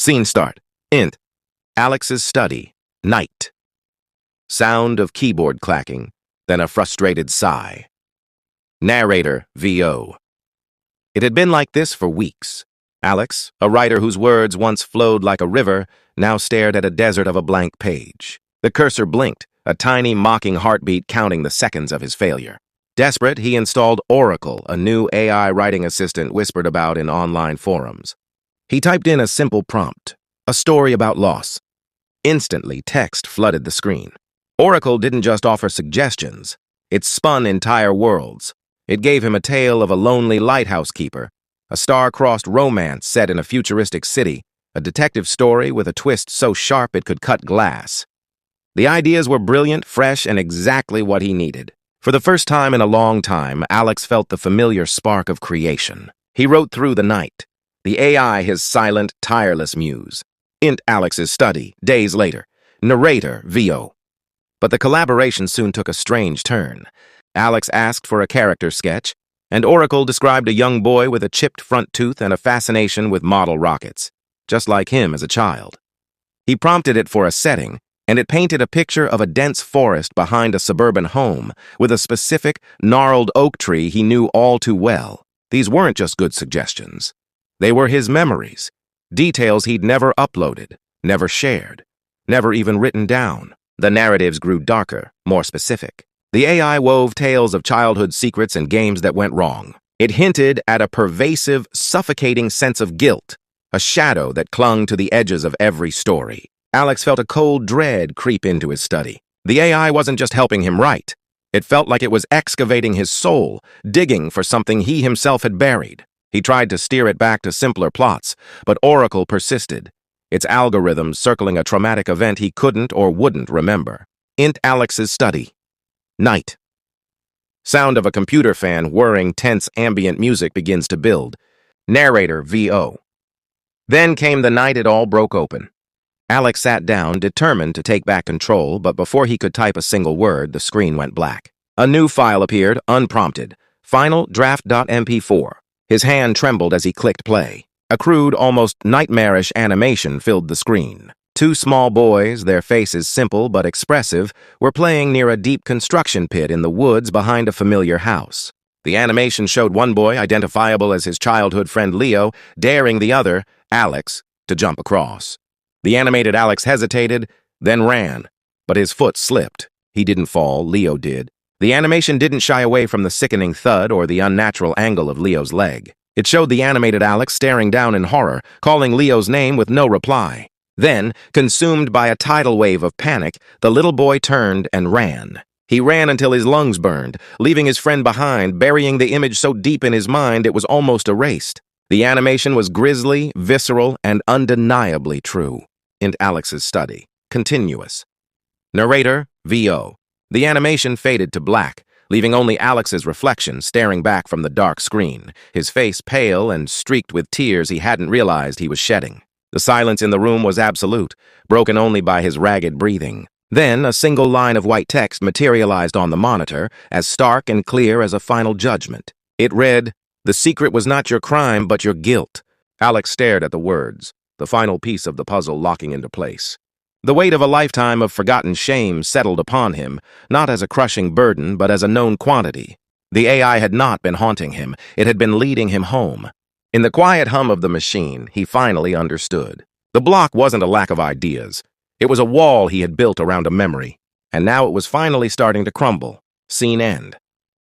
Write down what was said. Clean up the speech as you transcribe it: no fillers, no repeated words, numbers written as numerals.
Scene start. Int. Alex's study. Night. Sound of keyboard clacking, then a frustrated sigh. Narrator, VO. It had been like this for weeks. Alex, a writer whose words once flowed like a river, now stared at a desert of a blank page. The cursor blinked, a tiny mocking heartbeat counting the seconds of his failure. Desperate, he installed Oracle, a new AI writing assistant whispered about in online forums. He typed in a simple prompt, a story about loss. Instantly, text flooded the screen. Oracle didn't just offer suggestions. It spun entire worlds. It gave him a tale of a lonely lighthouse keeper, a star-crossed romance set in a futuristic city, a detective story with a twist so sharp it could cut glass. The ideas were brilliant, fresh, and exactly what he needed. For the first time in a long time, Alex felt the familiar spark of creation. He wrote through the night. The AI his silent, tireless muse. Int Alex's study, days later. Narrator, VO. But the collaboration soon took a strange turn. Alex asked for a character sketch, and Oracle described a young boy with a chipped front tooth and a fascination with model rockets, just like him as a child. He prompted it for a setting, and it painted a picture of a dense forest behind a suburban home, with a specific, gnarled oak tree he knew all too well. These weren't just good suggestions. They were his memories, details he'd never uploaded, never shared, never even written down. The narratives grew darker, more specific. The AI wove tales of childhood secrets and games that went wrong. It hinted at a pervasive, suffocating sense of guilt, a shadow that clung to the edges of every story. Alex felt a cold dread creep into his study. The AI wasn't just helping him write. It felt like it was excavating his soul, digging for something he himself had buried. He tried to steer it back to simpler plots, but Oracle persisted, its algorithms circling a traumatic event he couldn't or wouldn't remember. Int Alex's study. Night. Sound of a computer fan whirring tense ambient music begins to build. Narrator, VO. Then came the night it all broke open. Alex sat down, determined to take back control, but before he could type a single word, the screen went black. A new file appeared, unprompted. Final draft.mp4. His hand trembled as he clicked play. A crude, almost nightmarish animation filled the screen. Two small boys, their faces simple but expressive, were playing near a deep construction pit in the woods behind a familiar house. The animation showed one boy, identifiable as his childhood friend Leo, daring the other, Alex, to jump across. The animated Alex hesitated, then ran, but his foot slipped. He didn't fall, Leo did. The animation didn't shy away from the sickening thud or the unnatural angle of Leo's leg. It showed the animated Alex staring down in horror, calling Leo's name with no reply. Then, consumed by a tidal wave of panic, the little boy turned and ran. He ran until his lungs burned, leaving his friend behind, burying the image so deep in his mind it was almost erased. The animation was grisly, visceral, and undeniably true. Int Alex's study. Continuous. Narrator, VO. The animation faded to black, leaving only Alex's reflection staring back from the dark screen, his face pale and streaked with tears he hadn't realized he was shedding. The silence in the room was absolute, broken only by his ragged breathing. Then, a single line of white text materialized on the monitor, as stark and clear as a final judgment. It read, "The secret was not your crime, but your guilt." Alex stared at the words, the final piece of the puzzle locking into place. The weight of a lifetime of forgotten shame settled upon him, not as a crushing burden, but as a known quantity. The AI had not been haunting him. It had been leading him home. In the quiet hum of the machine, he finally understood. The block wasn't a lack of ideas. It was a wall he had built around a memory, and now it was finally starting to crumble. Scene end.